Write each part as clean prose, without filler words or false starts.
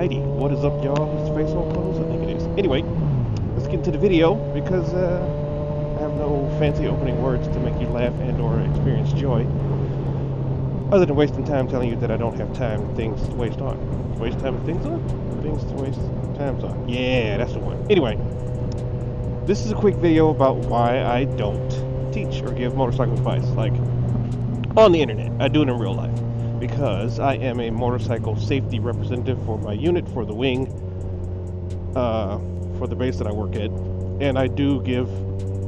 Alrighty, what is up, y'all? Is the face all closed? I think it is. Anyway, let's get into the video because I have no fancy opening words to make you laugh and or experience joy, other than wasting time telling you that I don't have time and things to waste on. Waste time and things on? Things to waste times on. Yeah, that's the one. Anyway, this is a quick video about why I don't teach or give motorcycle advice, like on the internet. I do it in real life. Because I am a motorcycle safety representative for my unit, for the wing, for the base that I work at, and I do give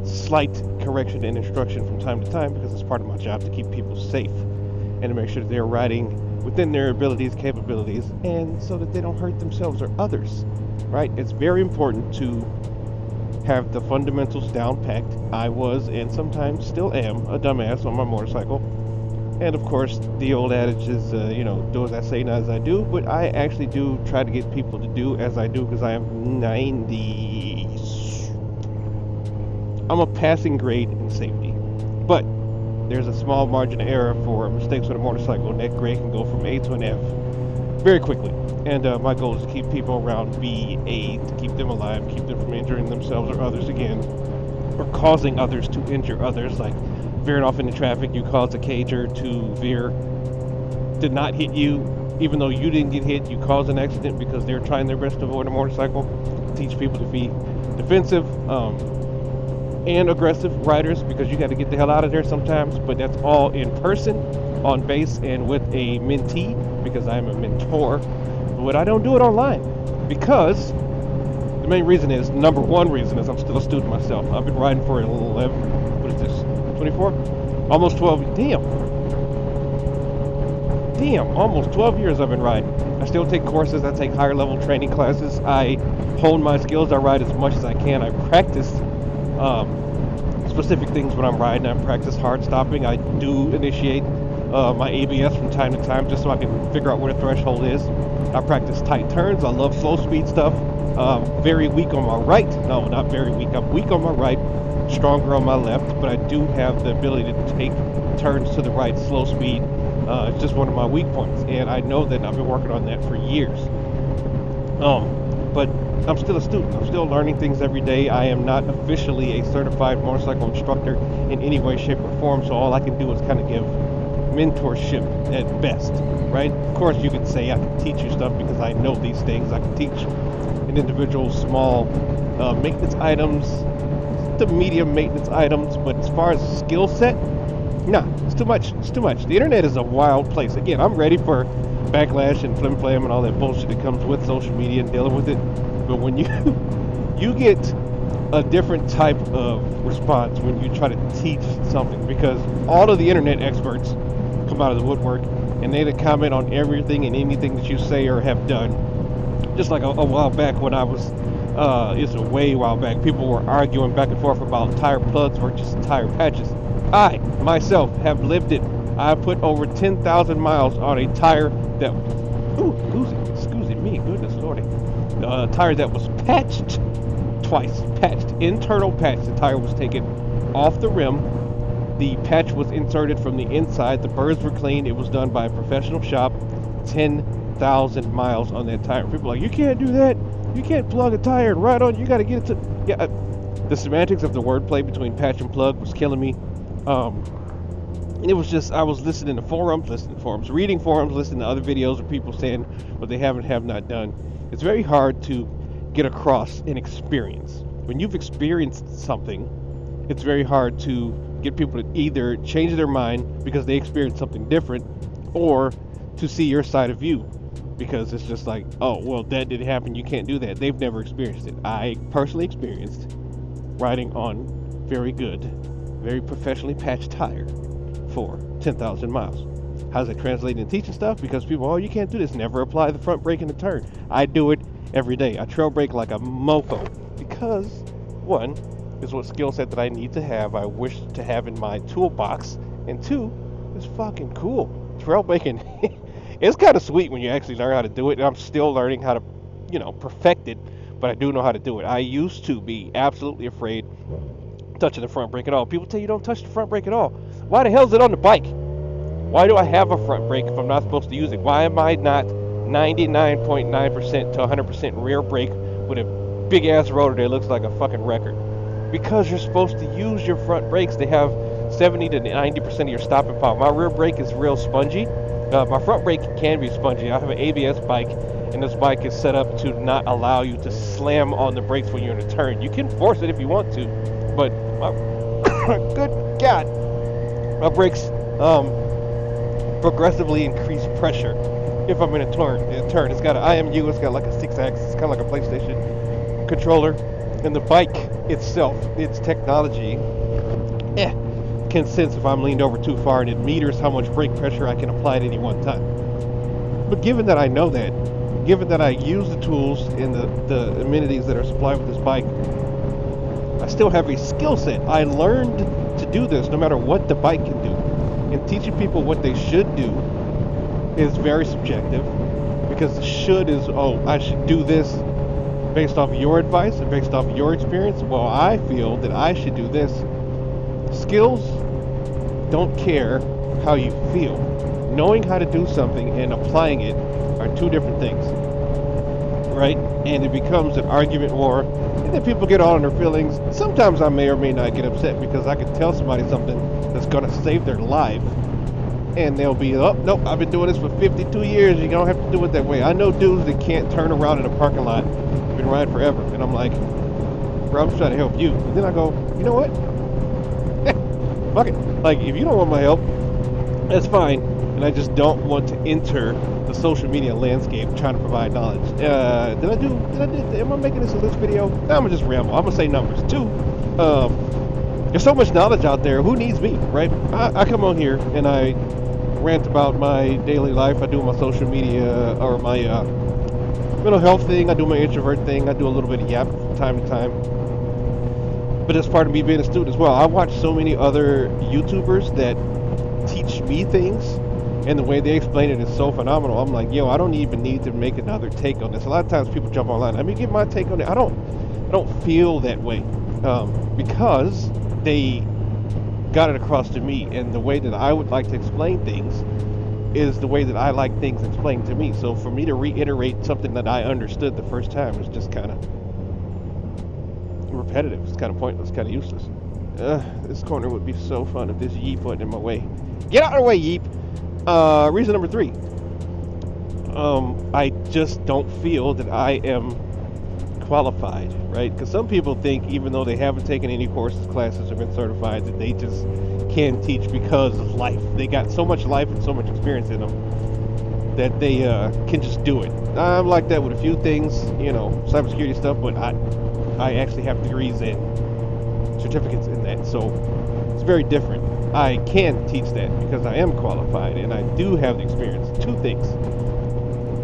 slight correction and instruction from time to time because it's part of my job to keep people safe and to make sure that they're riding within their abilities, capabilities, and so that they don't hurt themselves or others, right? It's very important to have the fundamentals down packed. I was, and sometimes still am, a dumbass on my motorcycle. And of course, the old adage is, do as I say, not as I do. But I actually do try to get people to do as I do because I am 90. I'm a passing grade in safety. But there's a small margin of error for mistakes with a motorcycle, and that grade can go from A to an F very quickly. And my goal is to keep people around B, A, to keep them alive, keep them from injuring themselves or others again, or causing others to injure others, like veering off into traffic, you caused a cager to veer, did not hit you, even though you didn't get hit, you caused an accident because they're trying their best to avoid a motorcycle. Teach people to be defensive and aggressive riders, because you got to get the hell out of there sometimes, but that's all in person, on base, and with a mentee, because I'm a mentor. But I don't do it online, because the main reason is, number one reason is I'm still a student myself. I've been riding for 24? Almost 12. Damn, almost 12 years I've been riding. I still take courses. I take higher level training classes. I hone my skills. I ride as much as I can. I practice specific things when I'm riding. I practice hard stopping. I do initiate my ABS from time to time just so I can figure out where the threshold is. I practice tight turns. I love slow speed stuff. Very weak on my right. No, not very weak. I'm weak on my right, stronger on my left, but I do have the ability to take turns to the right, slow speed. It's just one of my weak points, and I know that I've been working on that for years. But I'm still a student. I'm still learning things every day. I am not officially a certified motorcycle instructor in any way, shape, or form, so all I can do is kind of give mentorship at best, right? Of course, you could say I can teach you stuff because I know these things. I can teach an individual small maintenance items, the medium maintenance items, but as far as skill set, nah, it's too much. The internet is a wild place. Again, I'm ready for backlash and flim flam and all that bullshit that comes with social media and dealing with it, but when you get a different type of response when you try to teach something, because all of the internet experts come out of the woodwork and they comment on everything and anything that you say or have done. Just like a while back when I was it's a way while back, people were arguing back and forth about tire plugs versus tire patches. I, myself, have lived it. I put over 10,000 miles on a tire that, excuse me, goodness lordy. A tire that was patched twice, internal patch. The tire was taken off the rim. The patch was inserted from the inside. The burrs were cleaned. It was done by a professional shop. 10,000 miles on that tire. People are like, you can't do that. You can't plug a tire and ride on. You got to get it to... Yeah, the semantics of the wordplay between patch and plug was killing me. And it was just, I was listening to forums, reading forums, listening to other videos of people saying what they have not done. It's very hard to get across an experience. When you've experienced something, it's very hard to get people to either change their mind because they experienced something different, or to see your side of view, because it's just like, oh, well, that didn't happen, you can't do that. They've never experienced it. I personally experienced riding on very good, very professionally patched tire for 10,000 miles. How does it translate into teaching stuff? Because people, oh, you can't do this. Never apply the front brake in the turn. I do it every day. I trail brake like a mofo because, one, is what skill set that I need to have, I wish to have in my toolbox, and two, it's fucking cool. Trail braking, it's kind of sweet when you actually learn how to do it, and I'm still learning how to, perfect it, but I do know how to do it. I used to be absolutely afraid touching the front brake at all. People tell you don't touch the front brake at all. Why the hell is it on the bike? Why do I have a front brake if I'm not supposed to use it? Why am I not 99.9% to 100% rear brake with a big ass rotor that looks like a fucking record. Because you're supposed to use your front brakes. They have 70 to 90% of your stopping power. My rear brake is real spongy. My front brake can be spongy. I have an ABS bike, and this bike is set up to not allow you to slam on the brakes when you're in a turn. You can force it if you want to, but good God, my brakes progressively increase pressure if I'm in a turn. It's got an IMU. It's got like a 6-axis. It's kind of like a PlayStation controller. And the bike itself, its technology, can sense if I'm leaned over too far, and it meters how much brake pressure I can apply at any one time. But given that I know that, given that I use the tools and the amenities that are supplied with this bike, I still have a skill set. I learned to do this no matter what the bike can do. And teaching people what they should do is very subjective, because the should is, oh, I should do this based off your advice and based off your experience. Well, I feel that I should do this. Skills don't care how you feel. Knowing how to do something and applying it are two different things, right? And it becomes an argument war, and then people get all in their feelings. Sometimes I may or may not get upset because I can tell somebody something that's going to save their life, and they'll be, oh, nope, I've been doing this for 52 years. You don't have to do it that way. I know dudes that can't turn around in a parking lot, been riding forever, and I'm like, bro, I'm just trying to help you. And then I go, you know what? Fuck it. Like, if you don't want my help, that's fine. And I just don't want to enter the social media landscape trying to provide knowledge. Am I making this a list video? I'm gonna just ramble. I'm gonna say numbers. 2, there's so much knowledge out there. Who needs me, right? I come on here and I rant about my daily life. I do my social media or my mental health thing. I do my introvert thing. I do a little bit of yap from time to time. But that's part of me being a student as well. I watch so many other YouTubers that teach me things, and the way they explain it is so phenomenal. I'm like, yo, I don't even need to make another take on this. A lot of times people jump online. Let me give my take on it. I don't feel that way because they got it across to me, and the way that I would like to explain things is the way that I like things explained to me. So for me to reiterate something that I understood the first time is just kind of repetitive. It's kind of pointless, kind of useless. This corner would be so fun if this Yeep wasn't in my way. Get out of the way, Yeep! Reason number 3. I just don't feel that I am qualified, right? Because some people think, even though they haven't taken any courses, classes, or been certified, that they just can teach because of life. They got so much life and so much experience in them that they can just do it. I'm like that with a few things, cybersecurity stuff, but I actually have degrees and certificates in that, so it's very different. I can teach that because I am qualified and I do have the experience. 2 things.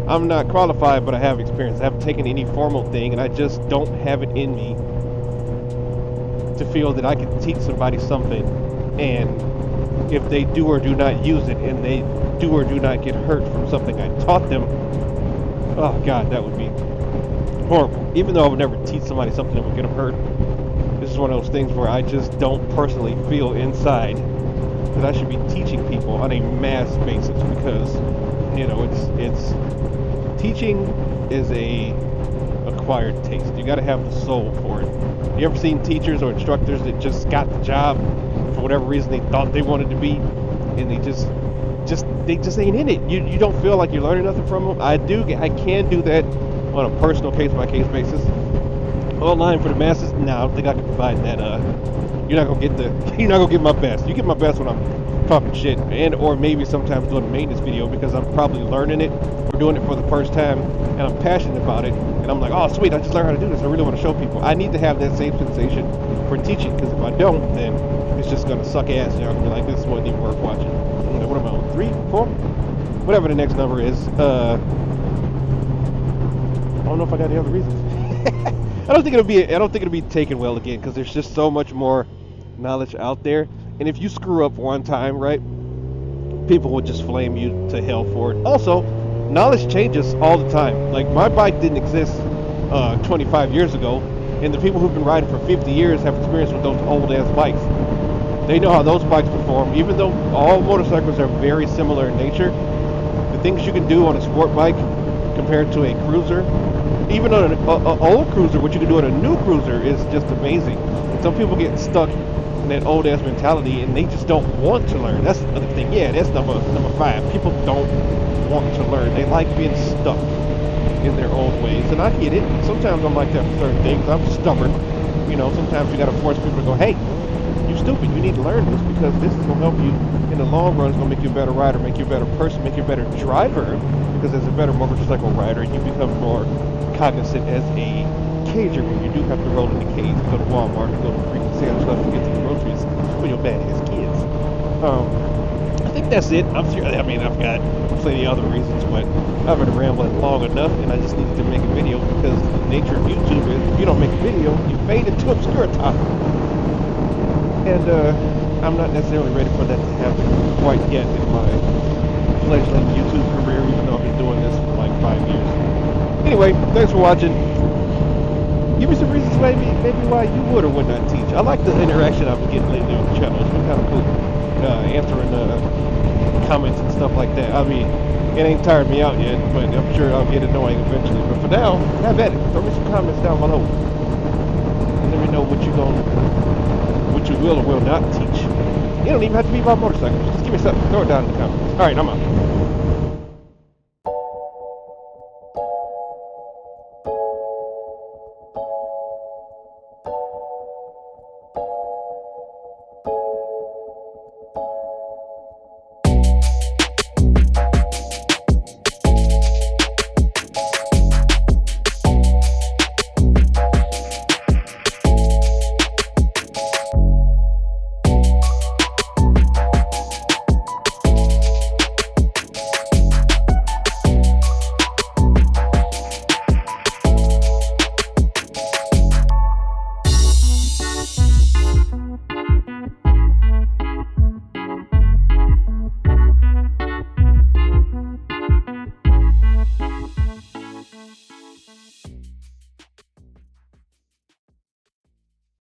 I'm not qualified, but I have experience. I haven't taken any formal thing, and I just don't have it in me to feel that I can teach somebody something, and if they do or do not use it, and they do or do not get hurt from something I taught them, oh God, that would be horrible. Even though I would never teach somebody something that would get them hurt, this is one of those things where I just don't personally feel inside that I should be teaching people on a mass basis, because it's teaching is a acquired taste. You got to have the soul for it. You ever seen teachers or instructors that just got the job for whatever reason they thought they wanted to be, and they just ain't in it? You don't feel like you're learning nothing from them. I can do that on a personal case-by-case basis. Online for the masses, no, I don't think I can provide that. You're not gonna get my best. You get my best when I'm talking shit, and or maybe sometimes doing a maintenance video, because I'm probably learning it or doing it for the first time, and I'm passionate about it, and I'm like, oh sweet, I just learned how to do this. I really want to show people. I need to have that same sensation for teaching, because if I don't, then it's just gonna suck ass. You're gonna be like, this wasn't even worth watching. Like, what am I on? 3, 4, whatever the next number is. I don't know if I got any other reasons. I don't think it'll be taken well again, because there's just so much more knowledge out there, and if you screw up one time, right, people will just flame you to hell for it. Also, knowledge changes all the time. Like, my bike didn't exist 25 years ago, and the people who've been riding for 50 years have experience with those old ass bikes. They know how those bikes perform. Even though all motorcycles are very similar in nature, the things you can do on a sport bike compared to a cruiser. Even on an old cruiser, what you can do on a new cruiser is just amazing. And some people get stuck in that old ass mentality and they just don't want to learn. That's the thing. Yeah, that's number 5. People don't want to learn. They like being stuck in their old ways, and I get it. Sometimes I'm like that for certain things. I'm stubborn. You know, sometimes you gotta force people to go, hey, you stupid, you need to learn this because this is gonna help you in the long run. It's gonna make you a better rider, make you a better person, make you a better driver, because as a better motorcycle rider, you become more cognizant as a cager when you do have to roll in the cage, go to Walmart, go to freaking Sam's Club to get some groceries for your badass kids. I think that's it. I'm sure, I mean, I've got plenty of other reasons, but I've been rambling long enough, and I just needed to make a video because the nature of YouTube is if you don't make a video, you fade into obscurity. And I'm not necessarily ready for that to happen quite yet in my fledgling YouTube career, even though I've been doing this for like 5 years. Anyway, thanks for watching. Give me some reasons maybe why you would or would not teach. I like the interaction I've been getting lately on the channel. It's been kind of cool. Answering comments and stuff like that. I mean, it ain't tired me out yet, but I'm sure I'll get annoying eventually. But for now, have at it. Throw me some comments down below. And let me know what you will or will not teach. You don't even have to be about motorcycles. Just give me something. Throw it down in the comments. Alright, I'm out.